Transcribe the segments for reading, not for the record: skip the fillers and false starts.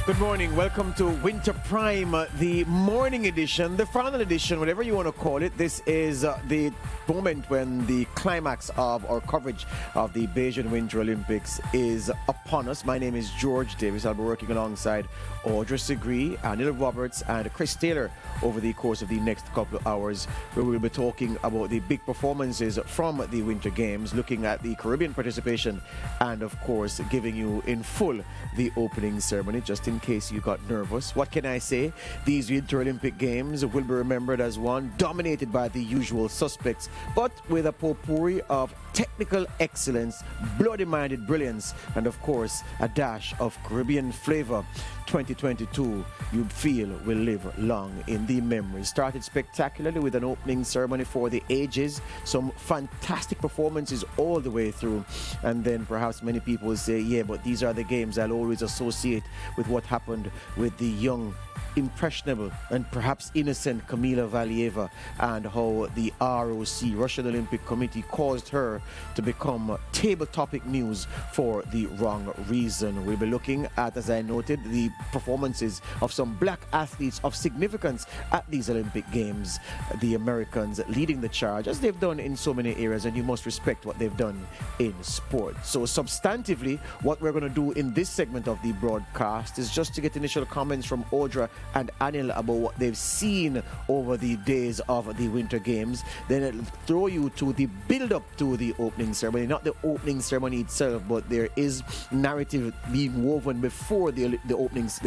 Good morning. Welcome to Winter Prime, the morning edition, the final edition, whatever you want to call it. This is the moment when the climax of our coverage of the Beijing Winter Olympics is upon us. My name is George Davis. I'll be working alongside Audra Segree, Anil Roberts, and Chris Taylor over the course of the next couple of hours, where we'll be talking about the big performances from the Winter Games, looking at the Caribbean participation, and of course giving you in full the opening ceremony, just in case you got nervous. What can I say? These Winter Olympic Games will be remembered as one dominated by the usual suspects, but with a potpourri of technical excellence, bloody-minded brilliance, and of course a dash of Caribbean flavor. 2022, you feel, will live long in the memory. Started spectacularly with an opening ceremony for the ages, some fantastic performances all the way through, and then perhaps many people will say, yeah, but these are the games I'll always associate with what happened with the young, impressionable and perhaps innocent Kamila Valieva, and how the ROC, Russian Olympic Committee, caused her to become table topic news for the wrong reason. We'll be looking at, as I noted, the performances of some black athletes of significance at these Olympic Games. The Americans leading the charge, as they've done in so many areas, and you must respect what they've done in sport. So substantively, what we're going to do in this segment of the broadcast is just to get initial comments from Audra and Anil about what they've seen over the days of the Winter Games. Then it'll throw you to the build-up to the opening ceremony, not the opening ceremony itself, but there is narrative being woven before the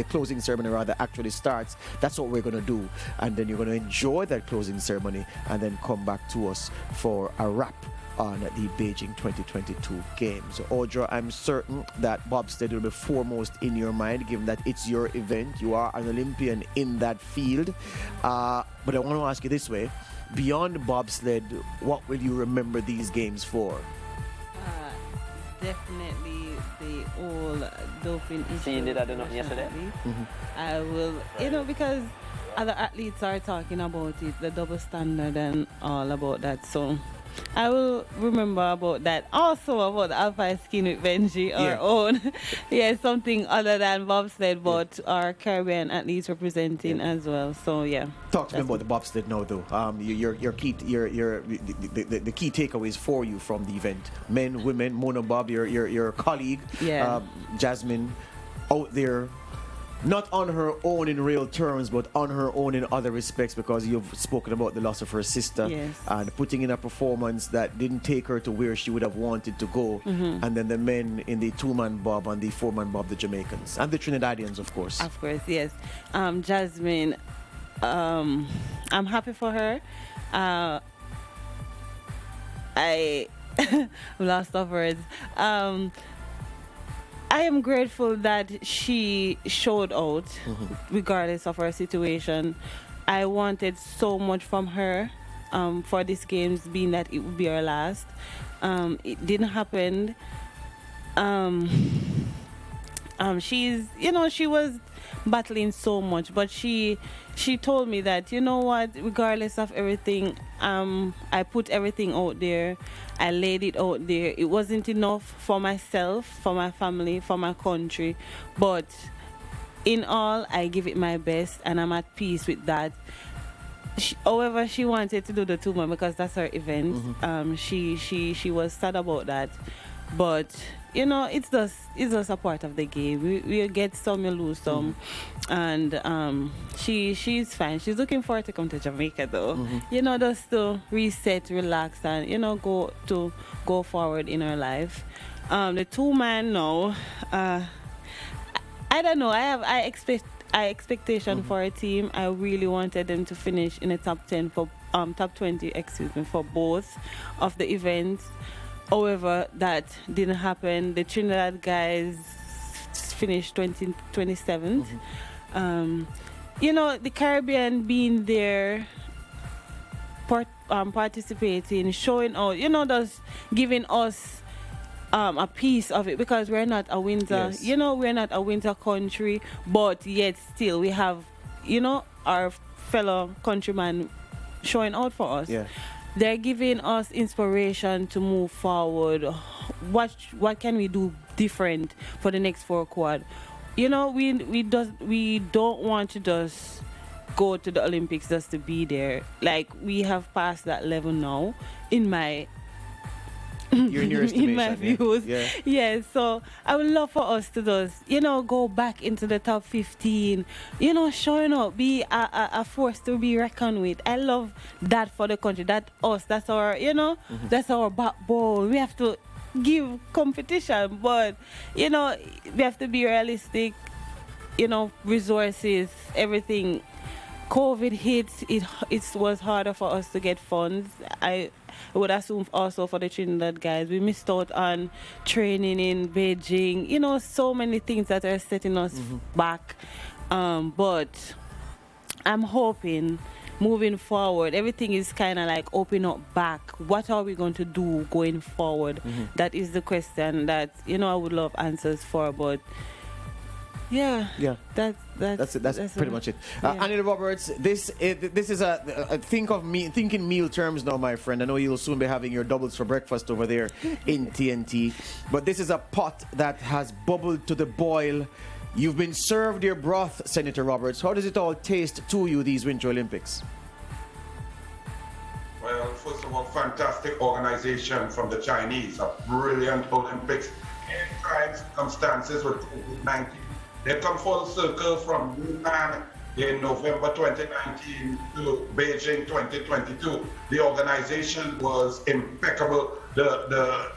closing ceremony rather actually starts. That's what we're going to do, and then you're going to enjoy that closing ceremony and then come back to us for a wrap on the Beijing 2022 Games. Audra, I'm certain that bobsled will be foremost in your mind, given that it's your event. You are an Olympian in that field. But I want to ask you this way. Beyond bobsled, what will you remember these games for? Definitely the all doping issue. So you did that yesterday? I will, because other athletes are talking about it, the double standard and all about that. So I will remember about that. Also about the alpine skiing with Benji, our own. Something other than bobsled, but our Caribbean athletes representing as well. So Talk to me about the bobsled now, though. The key takeaways for you from the event: men, women, Mona Bob, your colleague, Jasmine, out there. Not on her own in real terms, but on her own in other respects, because you've spoken about the loss of her sister and putting in a performance that didn't take her to where she would have wanted to go. And then the men in the two-man bob and the four-man bob, the Jamaicans, and the Trinidadians, of course. Of course, yes. Jasmine, I'm happy for her. I lost of words. I am grateful that she showed out regardless of her situation. I wanted so much from her for these games, being that it would be her last. It didn't happen. She was battling so much, but she told me that, regardless of everything, I put everything out there. I laid it out there. It wasn't enough for myself, for my family, for my country, but in all, I give it my best, and I'm at peace with that. However, she wanted to do the two-man because that's her event. She was sad about that, but it's just a part of the game. We get some, you lose some, and she's fine. She's looking forward to come to Jamaica though. Just to reset, relax, and go forward in her life. The two-man now, I don't know. I expectation for a team. I really wanted them to finish in the top 10 for top 20, for both of the events. However, that didn't happen. The Trinidad guys finished 27th. The Caribbean being there, participating, showing out, just giving us a piece of it, because we're not a winter, we're not a winter country, but yet still we have, our fellow countrymen showing out for us. They're giving us inspiration to move forward. What can we do different for the next 4 quad? you know, we don't want to just go to the Olympics just to be there. Like, we have passed that level now, in my Your nearest in my estimation, views. yeah. Yes, so I would love for us to just, you know, go back into the top 15, you know, showing up, be a force to be reckoned with. I love that for the country. That's our, you know, that's our backbone. We have to give competition, but, you know, we have to be realistic, you know, resources, everything. COVID hit, it was harder for us to get funds. I would assume also for the Trinidad guys. We missed out on training in Beijing. You know, so many things that are setting us back. But I'm hoping moving forward, everything is kind of like open up back. What are we going to do going forward? That is the question that, you know, I would love answers for. But yeah. That's Pretty much it. yeah. Anita Roberts, this is a thinking meal terms now, my friend. I know you'll soon be having your doubles for breakfast over there in TNT, but this is a pot that has bubbled to the boil. You've been served your broth, Senator Roberts. How does it all taste to you, these Winter Olympics? Well, first of all, fantastic organization from the Chinese, a brilliant Olympics in trying circumstances with COVID-19. They come full circle from Wuhan in November 2019 to Beijing 2022. The organization was impeccable. The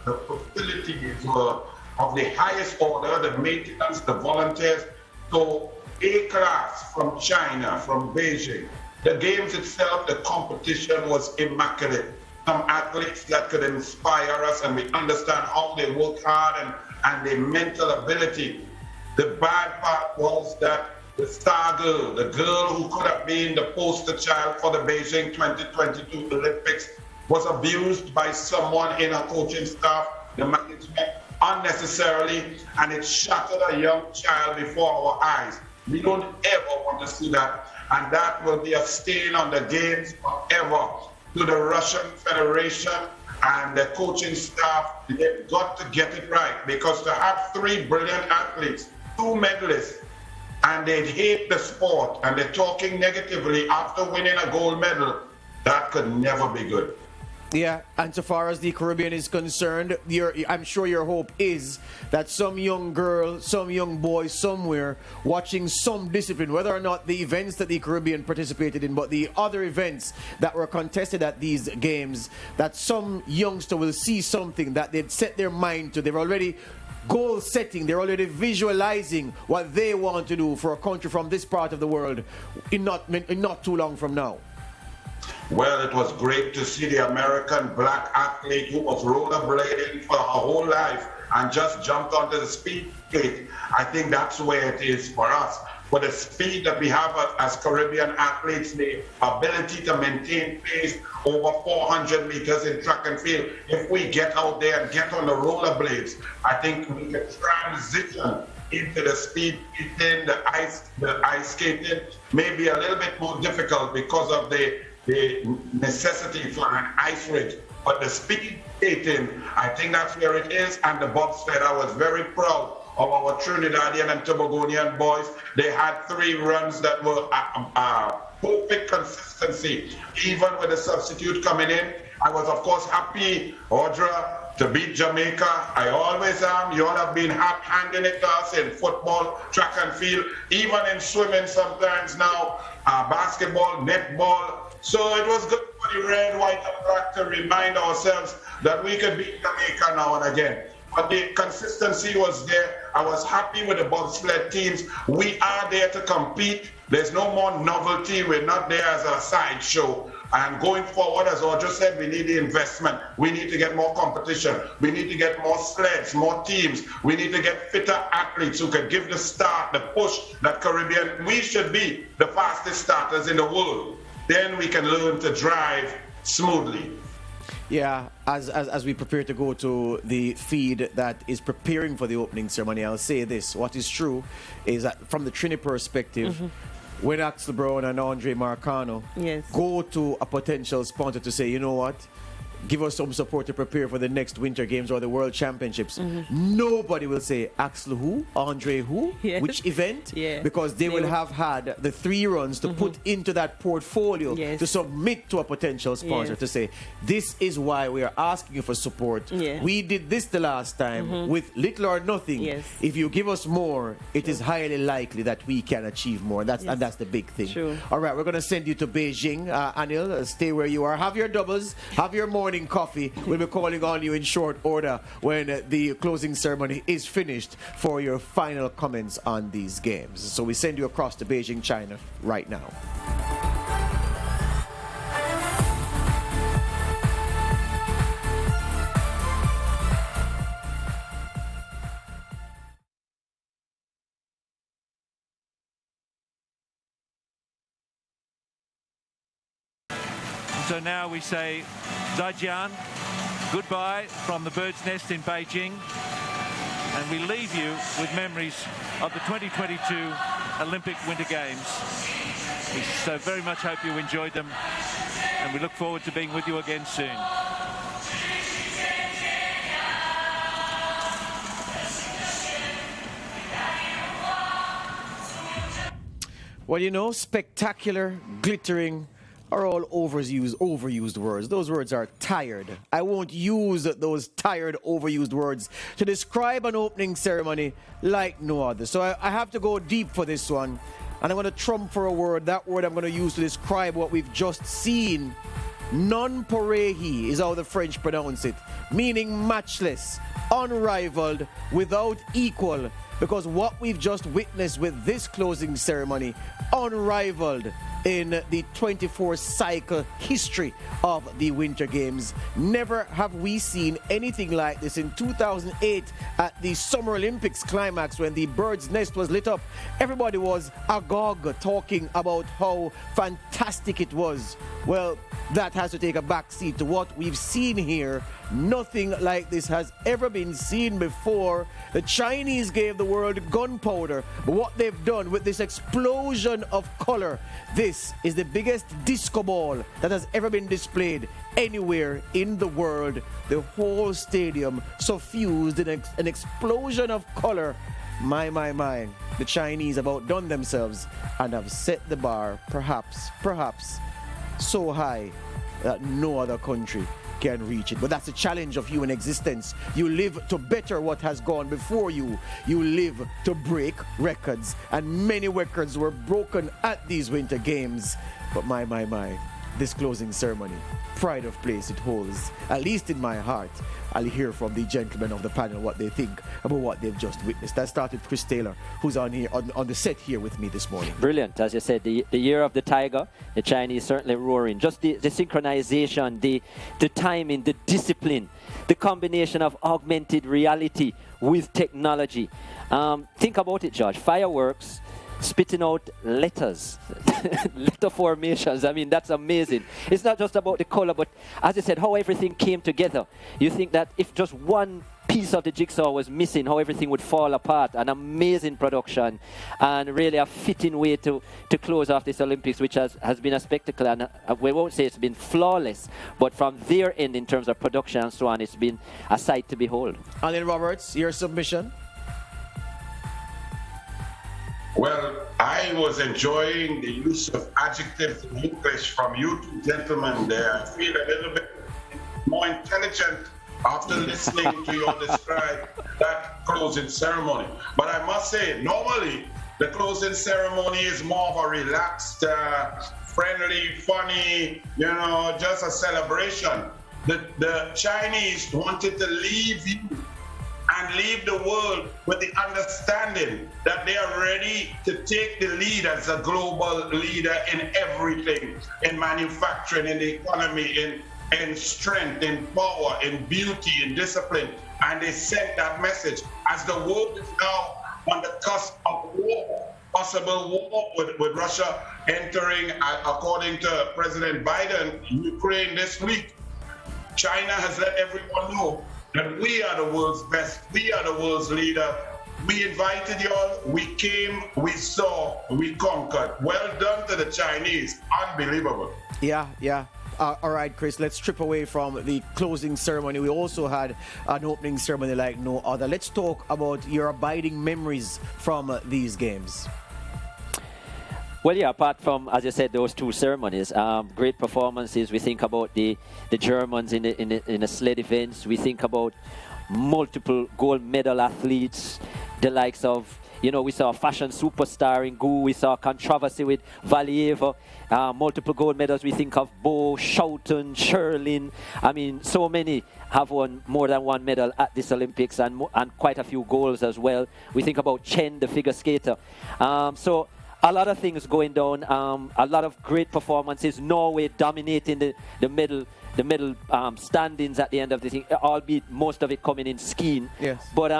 facilities were of the highest order, the maintenance, the volunteers. So A class from China, from Beijing. The games itself, the competition was immaculate. Some athletes that could inspire us, and we understand how they work hard and their mental ability. The bad part was that the star girl, the girl who could have been the poster child for the Beijing 2022 Olympics, was abused by someone in our coaching staff, the management, unnecessarily, and it shattered a young child before our eyes. We don't ever want to see that, and that will be a stain on the games forever. To the Russian Federation and the coaching staff, they've got to get it right, because to have 3 brilliant athletes, 2 medalists, and they hate the sport and they're talking negatively after winning a gold medal, that could never be good. Yeah, and so far as the Caribbean is concerned, I'm sure your hope is that some young girl, some young boy somewhere watching some discipline, whether or not the events that the Caribbean participated in, but the other events that were contested at these games, that some youngster will see something that they'd set their mind to. They're already goal setting, they're already visualizing what they want to do for a country from this part of the world in not too long from now. Well, it was great to see the American black athlete who was rollerblading for her whole life and just jumped onto the speed skate. I think that's where it is for us. For the speed that we have as Caribbean athletes, the ability to maintain pace over 400 meters in track and field. If we get out there and get on the rollerblades, I think we can transition into the speed skating, the ice skating. Maybe a little bit more difficult because of the necessity for an ice rink. But the speed skating, I think that's where it is. And the bobsled, I was very proud of our Trinidadian and Tobagonian boys. They had 3 runs that were perfect consistency, even with the substitute coming in. I was, of course, happy, Audra, to beat Jamaica. I always am. You all have been handing it to us in football, track and field, even in swimming sometimes now, basketball, netball. So it was good for the red, white, and black to remind ourselves that we could beat Jamaica now and again. But the consistency was there. I was happy with the bobsled teams. We are there to compete. There's no more novelty. We're not there as a sideshow. And going forward, as Audra said, we need the investment. We need to get more competition. We need to get more sleds, more teams. We need to get fitter athletes who can give the start, the push that Caribbean. We should be the fastest starters in the world. Then we can learn to drive smoothly. Yeah, as we prepare to go to the feed that is preparing for the opening ceremony, I'll say this. What is true is that from the Trini perspective, when Axel Brown and Andre Marcano go to a potential sponsor to say, you know what, give us some support to prepare for the next Winter Games or the World Championships, nobody will say Axel who, Andre who, Yes. which event, Yeah. because they will have had the 3 runs to put into that portfolio Yes. to submit to a potential sponsor Yes. to say, this is why we are asking you for support. Yeah. We did this the last time with little or nothing. Yes. If you give us more, it is highly likely that we can achieve more. And that's the big thing. True. All right, we're going to send you to Beijing. Anil, stay where you are. Have your doubles. Have your morning coffee. We'll be calling on you in short order when the closing ceremony is finished for your final comments on these games. So we send you across to Beijing, China right now. So now we say Zaijian, goodbye from the bird's nest in Beijing, and we leave you with memories of the 2022 Olympic Winter Games. We so very much hope you enjoyed them, and we look forward to being with you again soon. Well, you know, spectacular, glittering are all overused words. Those words are tired. I won't use those tired, overused words to describe an opening ceremony like no other. So I have to go deep for this one. And I'm going to trump for a word. That word I'm going to use to describe what we've just seen. Non-pareil is how the French pronounce it, meaning matchless, unrivaled, without equal. Because what we've just witnessed with this closing ceremony, unrivaled in the 24-cycle history of the Winter Games. Never have we seen anything like this. In 2008 at the Summer Olympics climax, when the bird's nest was lit up, everybody was agog talking about how fantastic it was. Well, that has to take a backseat to what we've seen here. Nothing like this has ever been seen before. The Chinese gave the world gunpowder, but what they've done with this explosion of color, this is the biggest disco ball that has ever been displayed anywhere in the world. The whole stadium suffused in an explosion of color. My. The Chinese have outdone themselves and have set the bar, perhaps, so high that no other country can reach it. But that's the challenge of human existence. You live to better what has gone before you. You live to break records. And many records were broken at these Winter Games. But my. This closing ceremony, pride of place it holds, at least in my heart. I'll hear from the gentlemen of the panel what they think about what they've just witnessed. That started Chris Taylor, who's on here on the set here with me this morning. Brilliant, as you said, the year of the tiger, the Chinese certainly roaring. Just the synchronization, the timing, the discipline, the combination of augmented reality with technology. Think about it, George. Fireworks spitting out letters, letter formations. I mean, that's amazing. It's not just about the color, but as I said, how everything came together. You think that if just one piece of the jigsaw was missing, how everything would fall apart. An amazing production and really a fitting way to close off this Olympics, which has been a spectacle. And we won't say it's been flawless, but from their end in terms of production and so on, it's been a sight to behold. Alan Roberts, your submission? Well, I was enjoying the use of adjectives in English from you two gentlemen there. I feel a little bit more intelligent after listening to you describe that closing ceremony. But I must say, normally, the closing ceremony is more of a relaxed, friendly, funny, just a celebration. The Chinese wanted to leave you and leave the world with the understanding that they are ready to take the lead as a global leader in everything, in manufacturing, in the economy, in strength, in power, in beauty, in discipline. And they sent that message. As the world is now on the cusp of war, possible war with Russia entering, according to President Biden, Ukraine this week, China has let everyone know that we are the world's best, we are the world's leader. We invited y'all, we came, we saw, we conquered. Well done to the Chinese. Unbelievable. Yeah. All right, Chris, let's strip away from the closing ceremony. We also had an opening ceremony like no other. Let's talk about your abiding memories from these games. Well, yeah, apart from, as you said, those two ceremonies, great performances. We think about the Germans in the sled events. We think about multiple gold medal athletes, the likes of, we saw a fashion superstar in Gu. We saw controversy with Valieva. Multiple gold medals. We think of Bo, Schouten, Sherlin. I mean, so many have won more than one medal at this Olympics and quite a few goals as well. We think about Chen, the figure skater. So a lot of things going down. A lot of great performances. Norway dominating the middle standings at the end of the thing, albeit most of it coming in skiing. Yes. But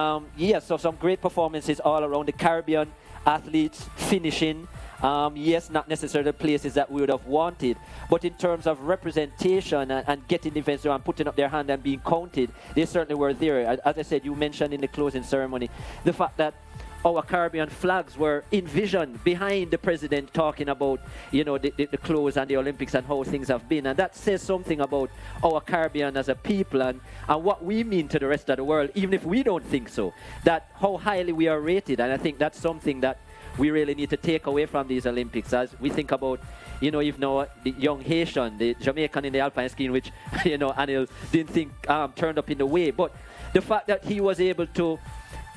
so some great performances all around. The Caribbean athletes finishing. Yes, not necessarily the places that we would have wanted, but in terms of representation and getting events there and putting up their hand and being counted, they certainly were there. As I said, you mentioned in the closing ceremony, the fact that our Caribbean flags were envisioned behind the president talking about, the close and the Olympics and how things have been. And that says something about our Caribbean as a people and what we mean to the rest of the world, even if we don't think so, that how highly we are rated. And I think that's something that we really need to take away from these Olympics as we think about, even though the young Haitian, the Jamaican in the alpine skiing, which, Anil didn't think turned up in the way. But the fact that he was able to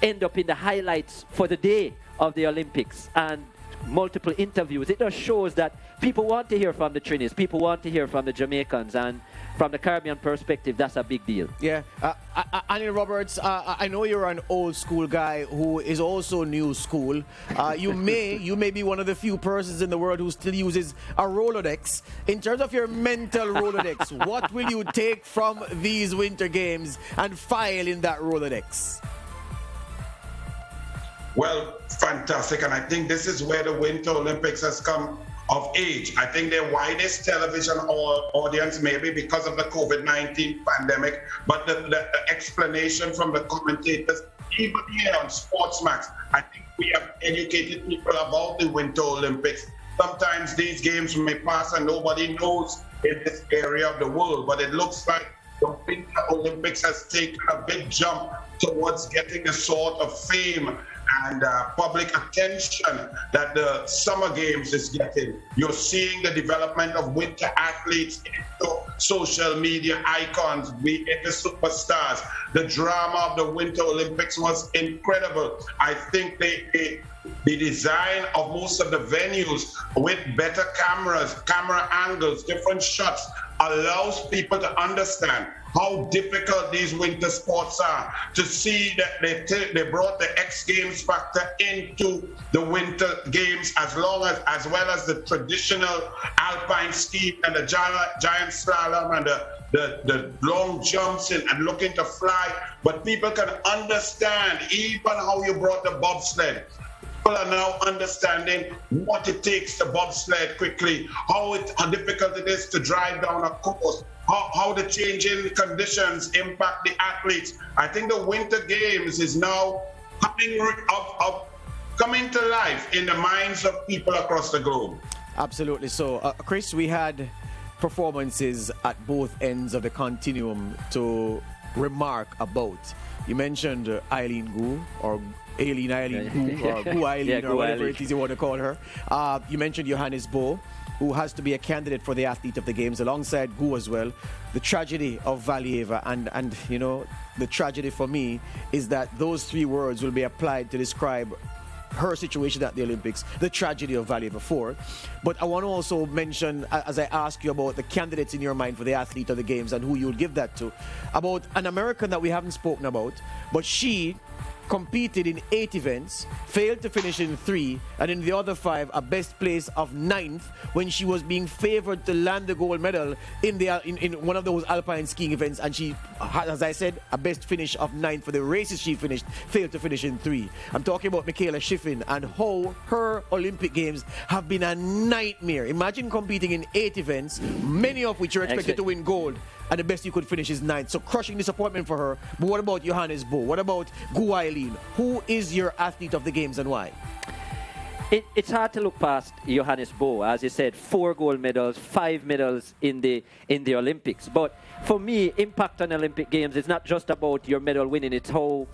end up in the highlights for the day of the Olympics and multiple interviews, it just shows that people want to hear from the Trinis, people want to hear from the Jamaicans, and from the Caribbean perspective, that's a big deal. Yeah. Anil Roberts, I know you're an old school guy who is also new school. You may be one of the few persons in the world who still uses a Rolodex. In terms of your mental Rolodex, what will you take from these Winter Games and file in that Rolodex? Well, fantastic. And I think this is where the Winter Olympics has come of age. I think their widest television audience, maybe because of the COVID-19 pandemic, but the explanation from the commentators, even here on SportsMax, I think we have educated people about the Winter Olympics. Sometimes these games may pass and nobody knows in this area of the world, but it looks like the Winter Olympics has taken a big jump towards getting a sort of fame and public attention that the Summer Games is getting. You're seeing the development of winter athletes into social media icons, be it the superstars. The drama of the Winter Olympics was incredible. I think the design of most of the venues with better cameras, camera angles, different shots, allows people to understand how difficult these winter sports are, to see that they brought the X Games factor into the Winter Games as well as the traditional alpine ski and the giant slalom and the long jumps and looking to fly. But people can understand even how you brought the bobsled. People are now understanding what it takes to bobsled quickly, how difficult it is to drive down a course, how the changing conditions impact the athletes. I think the Winter Games is now coming to life in the minds of people across the globe. Absolutely. So, Chris, we had performances at both ends of the continuum to remark about. You mentioned Eileen Gu, or Eileen Gu, or Gu Eileen, or whatever it is you want to call her. You mentioned Johannes Bo, who has to be a candidate for the athlete of the games alongside Gu as well. The tragedy of Valieva and the tragedy for me is that those three words will be applied to describe her situation at the Olympics, the tragedy of Valieva 4. But I want to also mention, as I ask you about the candidates in your mind for the athlete of the games and who you'll give that to, about an American that we haven't spoken about, but she competed in 8 events, failed to finish in 3, and in the other 5 a best place of 9th when she was being favored to land the gold medal in one of those alpine skiing events, and she had, as I said, a best finish of 9th for the races she finished, failed to finish in 3. I'm talking about Michaela Schifrin and how her Olympic Games have been a nightmare. Imagine competing in 8 events, many of which are expected to win gold, and the best you could finish is 9th. So crushing disappointment for her. But what about Johannes Bo? What about Gu Eileen? Who is your athlete of the games and why? It's hard to look past Johannes Bo. As you said, 4 gold medals, 5 medals in the Olympics. But for me, impact on Olympic Games is not just about your medal winning. It's how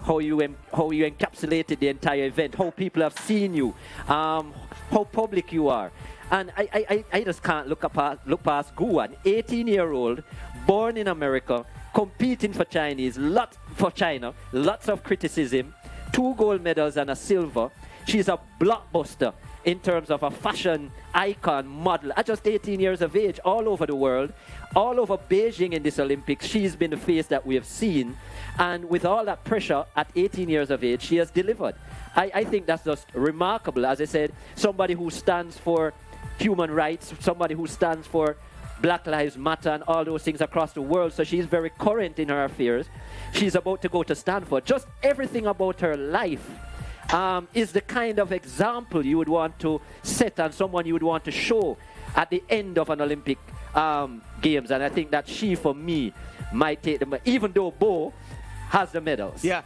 you encapsulated the entire event, how people have seen you, how public you are. And I just can't look past Gu, an 18-year-old, born in America, competing for China, lots of criticism, 2 gold medals and a silver. She's a blockbuster in terms of a fashion icon model at just 18 years of age, all over the world, all over Beijing in this Olympics. She's been the face that we have seen. And with all that pressure at 18 years of age, she has delivered. I think that's just remarkable. As I said, somebody who stands for human rights, somebody who stands for Black Lives Matter and all those things across the world. So she's very current in her affairs. She's about to go to Stanford. Just everything about her life is the kind of example you would want to set and someone you would want to show at the end of an Olympic Games. And I think that she, for me, might take them, even though Bo has the medals. Yeah,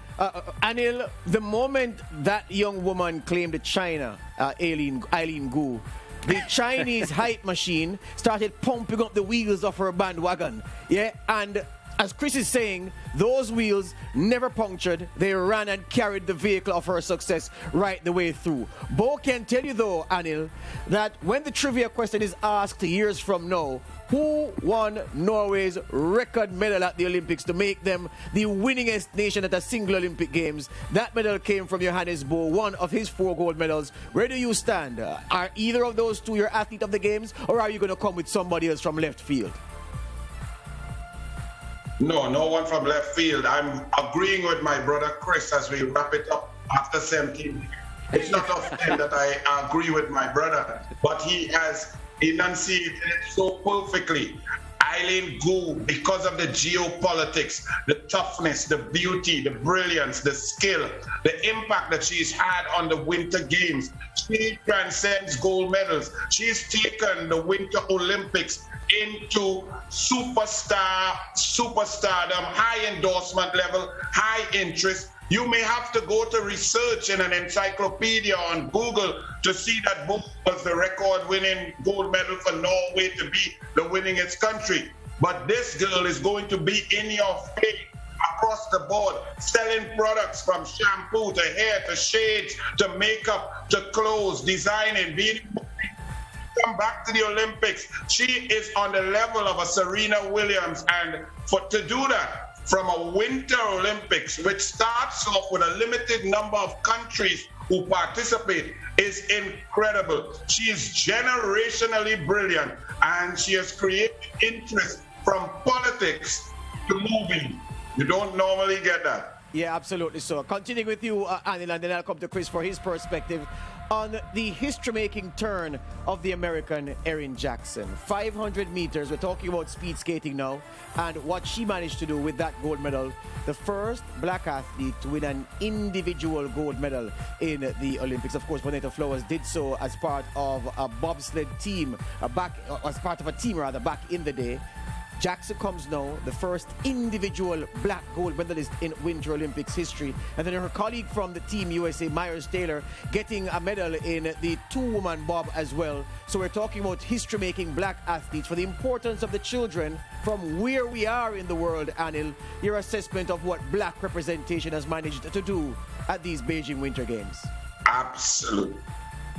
Anil, the moment that young woman claimed China, Eileen Gu, the Chinese hype machine started pumping up the wheels of her bandwagon. Yeah, and as Chris is saying, those wheels never punctured. They ran and carried the vehicle of her success right the way through. Bo can tell you though, Anil, that when the trivia question is asked years from now, who won Norway's record medal at the Olympics to make them the winningest nation at a single Olympic Games? That medal came from Johannes Bo, one of his 4 gold medals. Where do you stand? Are either of those two your athlete of the Games, or are you going to come with somebody else from left field? No one from left field. I'm agreeing with my brother Chris as we wrap it up after 17. It's not often that I agree with my brother, but he has enunciated it so perfectly. Eileen Gu, because of the geopolitics, the toughness, the beauty, the brilliance, the skill, the impact that she's had on the Winter Games, she transcends gold medals. She's taken the Winter Olympics into superstardom, high endorsement level, high interest. You may have to go to research in an encyclopedia on Google to see that Bo was the record-winning gold medal for Norway to be the winningest country. But this girl is going to be in your face across the board, selling products from shampoo to hair to shades to makeup to clothes, designing, being come back to the Olympics. She is on the level of a Serena Williams, and to do that from a Winter Olympics, which starts off with a limited number of countries who participate, is incredible. She is generationally brilliant, and she has created interest from politics to moving. You don't normally get that. Yeah, absolutely. So continuing with you, Anil, and then I'll come to Chris for his perspective on the history-making turn of the American Erin Jackson. 500 meters, we're talking about speed skating now, and what she managed to do with that gold medal. The first black athlete to win an individual gold medal in the Olympics. Of course, Bonita Flowers did so as part of a bobsled team, back in the day. Jackson comes now, the first individual black gold medalist in Winter Olympics history. And then her colleague from the Team USA, Myers Taylor, getting a medal in the 2-woman bob as well. So we're talking about history-making black athletes for the importance of the children from where we are in the world. Anil, your assessment of what black representation has managed to do at these Beijing Winter Games.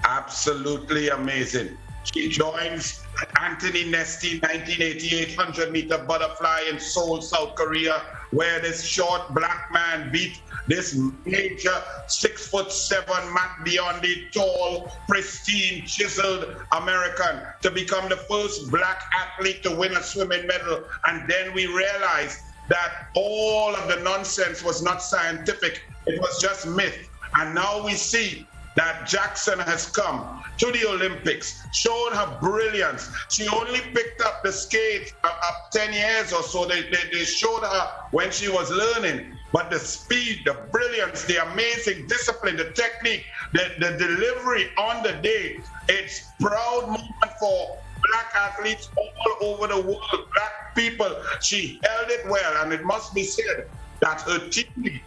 Absolutely amazing. She joins Anthony Nesty, 1988 100-meter butterfly in Seoul, South Korea, where this short black man beat this major 6'7" Matt Biondi, tall, pristine, chiseled American to become the first black athlete to win a swimming medal. And then we realized that all of the nonsense was not scientific. It was just myth. And now we see that Jackson has come to the Olympics, shown her brilliance. She only picked up the skate up 10 years or so. They showed her when she was learning. But the speed, the brilliance, the amazing discipline, the technique, the delivery on the day, it's proud moment for black athletes all over the world, black people. She held it well, and it must be said that her teammate,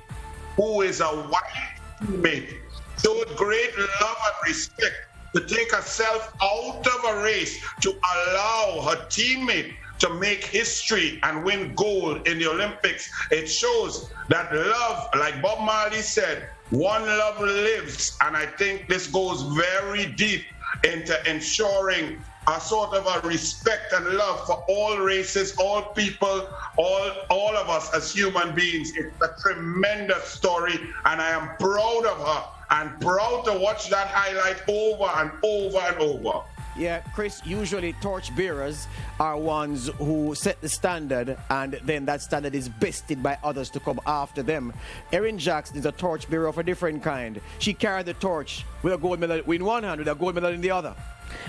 who is a white teammate, showed great love and respect to take herself out of a race to allow her teammate to make history and win gold in the Olympics. It shows that love, like Bob Marley said, one love lives. And I think this goes very deep into ensuring a sort of a respect and love for all races, all people, all of us as human beings. It's a tremendous story, and I am proud of her and proud to watch that highlight over and over and over. Yeah, Chris, usually torch bearers are ones who set the standard, and then that standard is bested by others to come after them. Erin Jackson is a torch bearer of a different kind. She carried the torch with a gold medal in one hand, with a gold medal in the other.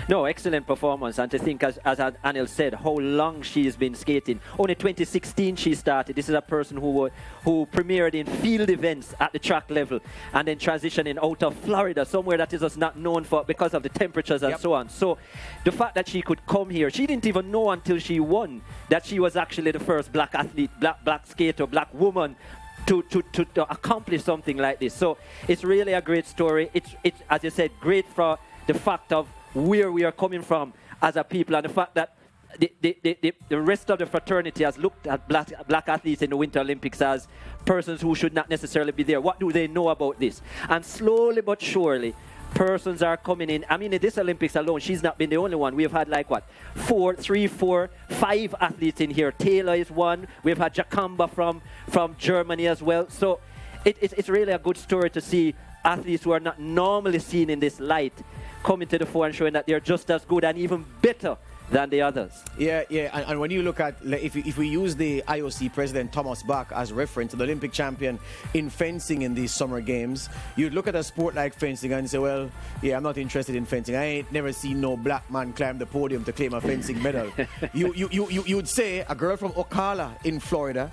No, excellent performance. And to think, as Anil said, how long she's been skating. Only 2016 she started. This is a person who premiered in field events at the track level and then transitioning out of Florida, somewhere that is just not known for because of the temperatures and so on. So the fact that she could come here, she didn't even know until she won that she was actually the first black athlete, black skater, black woman to accomplish something like this. So it's really a great story. It's as you said, great for the fact of where we are coming from as a people, and the fact that the rest of the fraternity has looked at black athletes in the Winter Olympics as persons who should not necessarily be there. What do they know about this? And slowly but surely, persons are coming in. I mean, in this Olympics alone, she's not been the only one. We've had like, 5 athletes in here. Taylor is one. We've had Jakamba from Germany as well. So it's really a good story to see athletes who are not normally seen in this light coming to the fore and showing that they're just as good and even better than the others. Yeah, and when you look at, if we use the IOC president Thomas Bach as reference to the Olympic champion in fencing in these summer games, you'd look at a sport like fencing and say, well, yeah, I'm not interested in fencing. I ain't never seen no black man climb the podium to claim a fencing medal. You'd say a girl from Ocala in Florida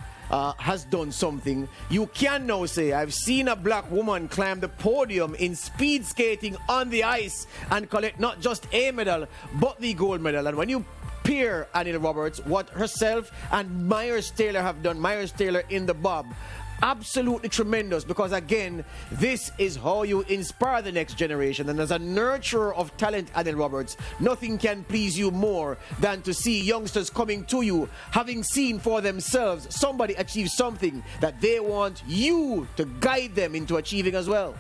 has done something. You can now say, I've seen a black woman climb the podium in speed skating on the ice and collect not just a medal, but the gold medal. And when you peer Anil Roberts, what herself and Myers Taylor have done, Myers Taylor in the bob, absolutely tremendous, because again, this is how you inspire the next generation. And as a nurturer of talent, Anil Roberts, nothing can please you more than to see youngsters coming to you, having seen for themselves somebody achieve something that they want you to guide them into achieving as well.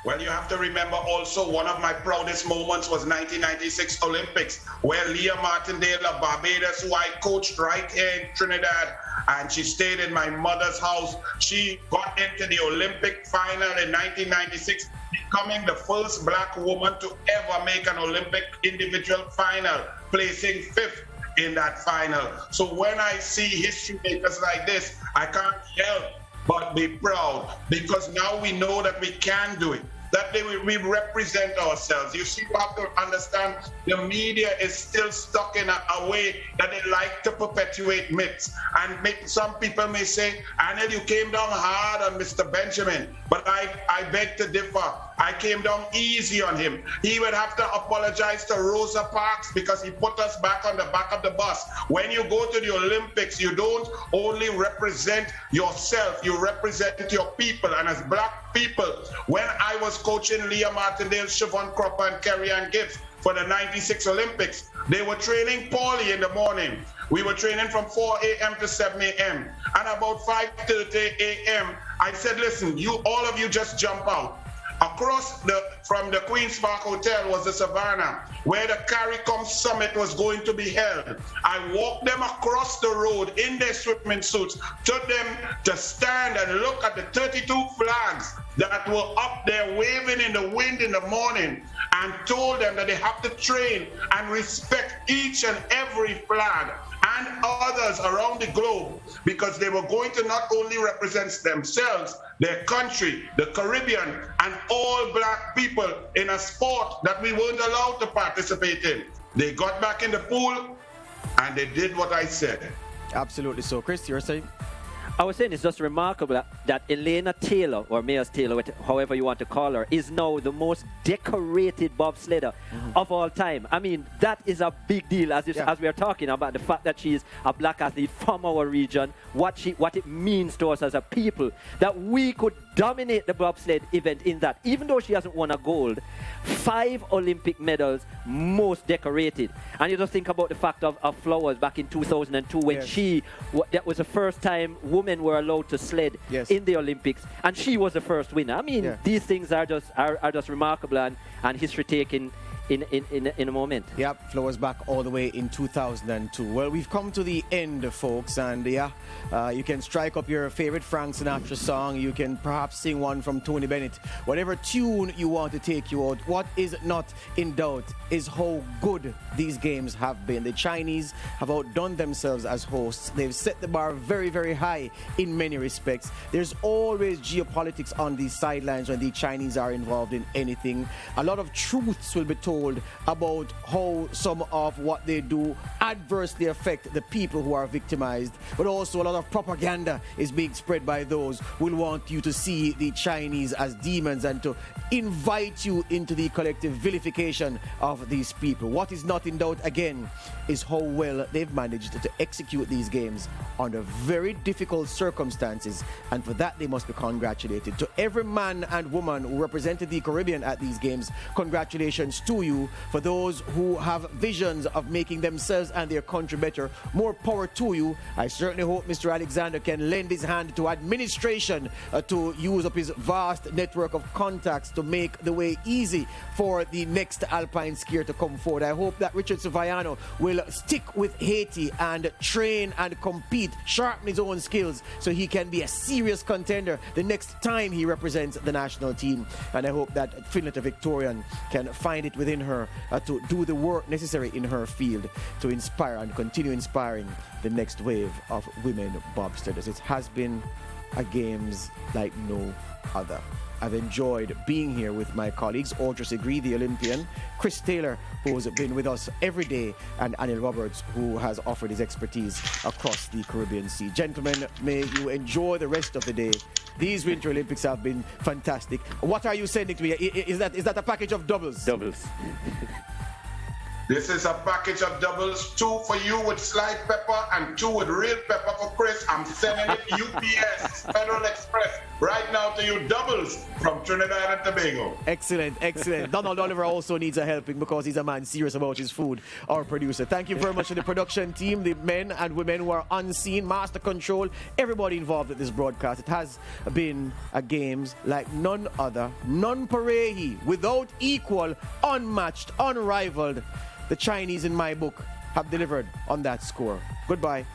Well, you have to remember also one of my proudest moments was 1996 Olympics, where Leah Martindale of Barbados, who I coached right here in Trinidad, and she stayed in my mother's house. She got into the Olympic final in 1996, becoming the first black woman to ever make an Olympic individual final, placing 5th in that final. So when I see history makers like this, I can't help but be proud, because now we know that we can do it. That we represent ourselves. You see, you have to understand the media is still stuck in a way that they like to perpetuate myths. And some people may say, Anil, you came down hard on Mr. Benjamin, but I beg to differ. I came down easy on him. He would have to apologize to Rosa Parks because he put us back on the back of the bus. When you go to the Olympics, you don't only represent yourself, you represent your people. And as black people, when I was coaching Leah Martindale, Siobhan Cropper, and Kerry Ann Gibbs for the 96 Olympics, they were training poorly in the morning. We were training from 4 a.m. to 7 a.m. And about 5:30 a.m., I said, listen, all of you just jump out. Across from the Queen's Park Hotel was the Savannah, where the CARICOM summit was going to be held. I walked them across the road in their swimming suits, took them to stand and look at the 32 flags that were up there waving in the wind in the morning, and told them that they have to train and respect each and every flag and others around the globe, because they were going to not only represent themselves, their country, the Caribbean, and all black people in a sport that we weren't allowed to participate in. They got back in the pool and they did what I said. Absolutely so. Chris, you're saying? I was saying it's just remarkable that Elena Taylor, or Mayors Taylor, however you want to call her, is now the most decorated bobsledder of all time. I mean, that is a big deal as we are talking about the fact that she's a black athlete from our region, what it means to us as a people, that we could dominate the bobsled event in that. Even though she hasn't won a gold, 5 Olympic medals, most decorated. And you just think about the fact of Flowers back in 2002 when that was the first time women were allowed to sled in the Olympics, and she was the first winner. I mean, these things are just remarkable and history taking in a moment. Yep, Flowers back all the way in 2002. Well, we've come to the end, folks, and you can strike up your favorite Frank Sinatra song. You can perhaps sing one from Tony Bennett. Whatever tune you want to take you out. What is not in doubt is how good these games have been. The Chinese have outdone themselves as hosts. They've set the bar very, very high in many respects. There's always geopolitics on these sidelines when the Chinese are involved in anything. A lot of truths will be told about how some of what they do adversely affect the people who are victimized, but also a lot of propaganda is being spread by those who will want you to see the Chinese as demons and to invite you into the collective vilification of these people. What is not in doubt, again, is how well they've managed to execute these games under very difficult circumstances, and for that they must be congratulated. To every man and woman who represented the Caribbean at these games, congratulations to you. For those who have visions of making themselves and their country better, more power to you. I certainly hope Mr. Alexander can lend his hand to administration to use up his vast network of contacts to make the way easy for the next alpine skier to come forward. I hope that Richard Savaiano will stick with Haiti and train and compete, sharpen his own skills so he can be a serious contender the next time he represents the national team. And I hope that Finletta Victorian can find it within her to do the work necessary in her field to inspire and continue inspiring the next wave of women bobsledders. It has been a games like no other. I've enjoyed being here with my colleagues, Audrey Segree, the Olympian, Chris Taylor, who's been with us every day, and Anil Roberts, who has offered his expertise across the Caribbean Sea. Gentlemen, may you enjoy the rest of the day. These Winter Olympics have been fantastic. What are you sending to me? Is that a package of doubles? Doubles. This is a package of doubles, 2 for you with slide pepper and 2 with real pepper for Chris. I'm sending it UPS, Federal Express, right now to you, doubles from Trinidad and Tobago. Excellent, excellent. Donald Oliver also needs a helping because he's a man serious about his food, our producer. Thank you very much to the production team, the men and women who are unseen, master control, everybody involved with this broadcast. It has been a games like none other, non-parehi, without equal, unmatched, unrivaled. The Chinese, in my book, have delivered on that score. Goodbye.